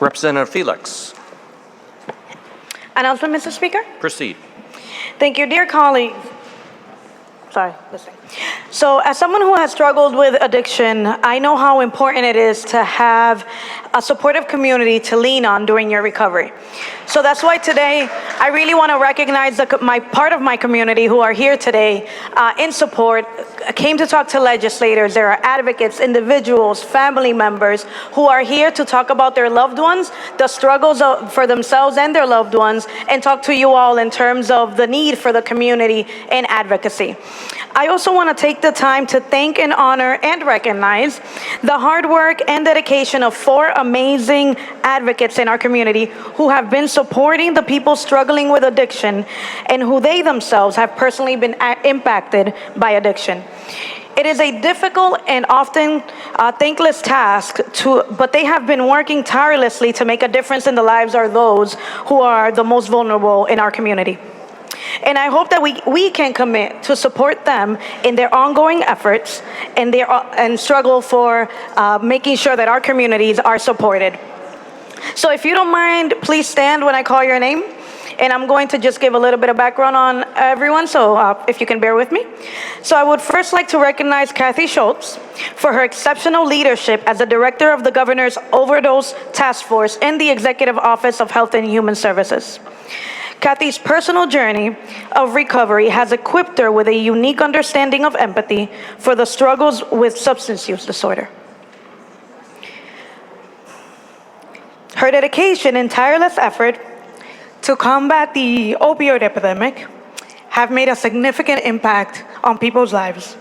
Representative Felix, Announcement, Mr. Speaker. proceed. Thank you, dear colleagues. Sorry, listening. So as someone who has struggled with addiction, I know how important it is to have a supportive community to lean on during your recovery. So that's why today I really want to recognize my part of my community who are here today in support, came to talk to legislators. There are advocates, individuals, family members who are here to talk about their loved ones, the struggles for themselves and their loved ones, and talk to you all in terms of the need for the community and advocacy. I also want to take the time to thank and honor and recognize the hard work and dedication of 4 amazing advocates in our community who have been supporting the people struggling with addiction and who they themselves have personally been impacted by addiction. It is a difficult and often thankless task, but they have been working tirelessly to make a difference in the lives of those who are the most vulnerable in our community. And I hope that we can commit to support them in their ongoing efforts and struggle for making sure that our communities are supported. So if you don't mind, please stand when I call your name. And I'm going to just give a little bit of background on everyone, so if you can bear with me. So I would first like to recognize Kathy Schultz for her exceptional leadership as the director of the Governor's Overdose Task Force in the Executive Office of Health and Human Services. Kathy's personal journey of recovery has equipped her with a unique understanding of empathy for the struggles with substance use disorder. Her dedication and tireless effort to combat the opioid epidemic have made a significant impact on people's lives.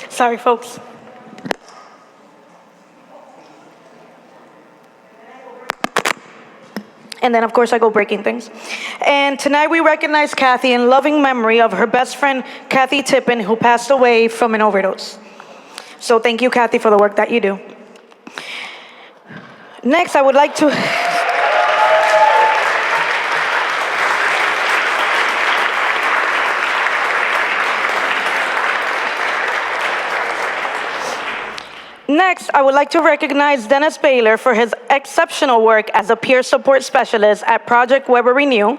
Sorry, folks. And then, of course, I go breaking things. And tonight we recognize Kathy in loving memory of her best friend, Kathy Tippin, who passed away from an overdose. So thank you, Kathy, for the work that you do. Next, I would like to... Next, I would like to recognize Dennis Baylor for his exceptional work as a peer support specialist at Project Weber Renew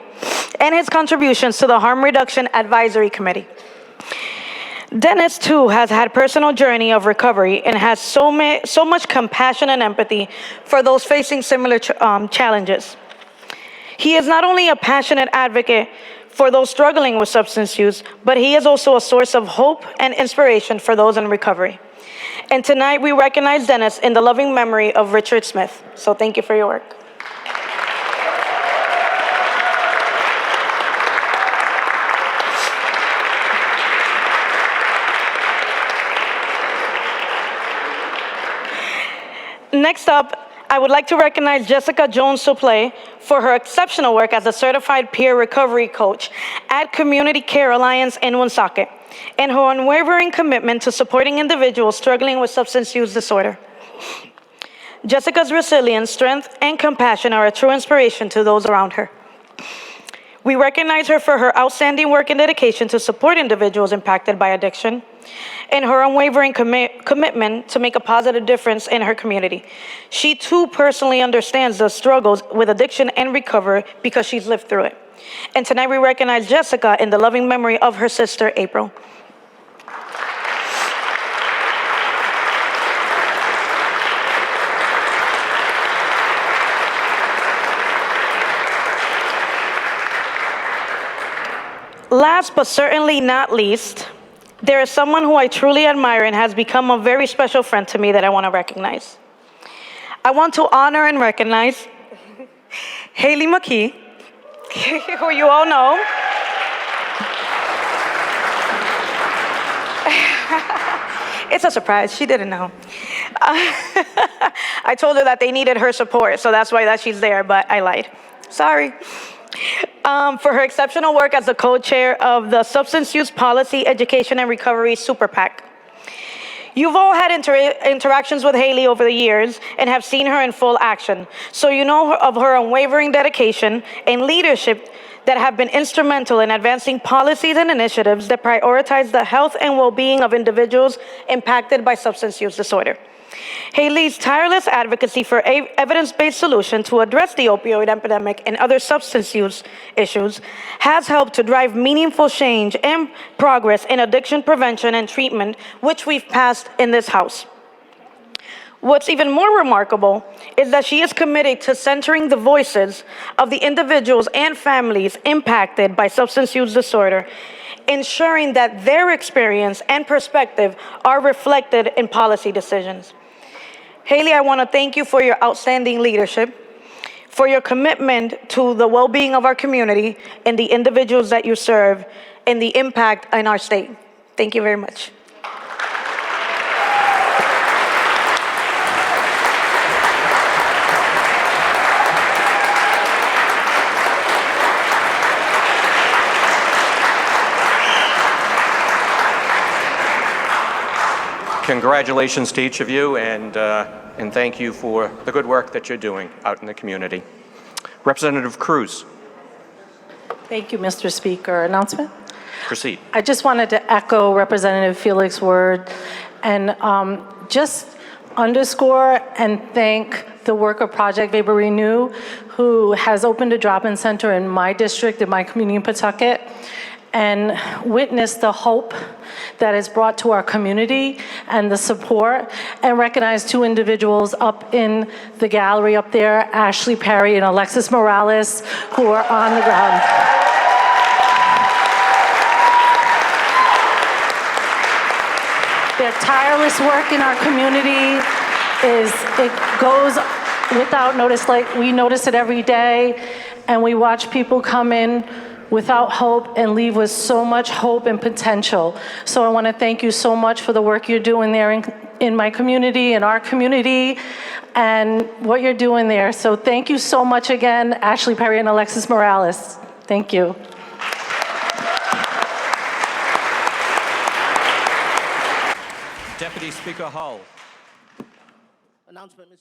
and his contributions to the Harm Reduction Advisory Committee. Dennis, too, has had personal journey of recovery and has so much compassion and empathy for those facing similar challenges. He is not only a passionate advocate for those struggling with substance use, but he is also a source of hope and inspiration for those in recovery. And tonight we recognize Dennis in the loving memory of Richard Smith. So thank you for your work. Next up, I would like to recognize Jessica Jones-Supley for her exceptional work as a certified peer recovery coach at Community Care Alliance in Woonsocket, and her unwavering commitment to supporting individuals struggling with substance use disorder. Jessica's resilience, strength, and compassion are a true inspiration to those around her. We recognize her for her outstanding work and dedication to support individuals impacted by addiction, and her unwavering commitment to make a positive difference in her community. She too personally understands the struggles with addiction and recovery because she's lived through it. And tonight we recognize Jessica in the loving memory of her sister, April. Last but certainly not least, there is someone who I truly admire and has become a very special friend to me that I want to recognize. I want to honor and recognize Haley McKee, who you all know. It's a surprise, she didn't know. I told her that they needed her support, so that's why she's there, but I lied. Sorry. For her exceptional work as the co-chair of the Substance Use Policy, Education, and Recovery Super PAC. You've all had interactions with Haley over the years and have seen her in full action, so you know of her unwavering dedication and leadership that have been instrumental in advancing policies and initiatives that prioritize the health and well-being of individuals impacted by substance use disorder. Haley's tireless advocacy for evidence-based solutions to address the opioid epidemic and other substance use issues has helped to drive meaningful change and progress in addiction prevention and treatment, which we've passed in this House. What's even more remarkable is that she is committed to centering the voices of the individuals and families impacted by substance use disorder, ensuring that their experience and perspective are reflected in policy decisions. Haley, I want to thank you for your outstanding leadership, for your commitment to the well-being of our community and the individuals that you serve, and the impact in our state. Thank you very much. Congratulations to each of you, and thank you for the good work that you're doing out in the community. Representative Cruz. Thank you, Mr. Speaker. Announcement? Proceed. I just wanted to echo Representative Felix's word and just underscore and thank the work of Project Vapor Renew, who has opened a drop-in center in my district, in my community in Pawtucket, and witness the hope that is brought to our community and the support, and recognize two individuals up in the gallery up there, Ashley Perry and Alexis Morales, who are on the ground. Their tireless work in our community it goes without notice. Like, we notice it every day, and we watch people come in without hope and leave with so much hope and potential. So I want to thank you so much for the work you're doing there in my community, in our community, and what you're doing there. So thank you so much again, Ashley Perry and Alexis Morales. Thank you. Deputy Speaker Hull. Announcement, Mr.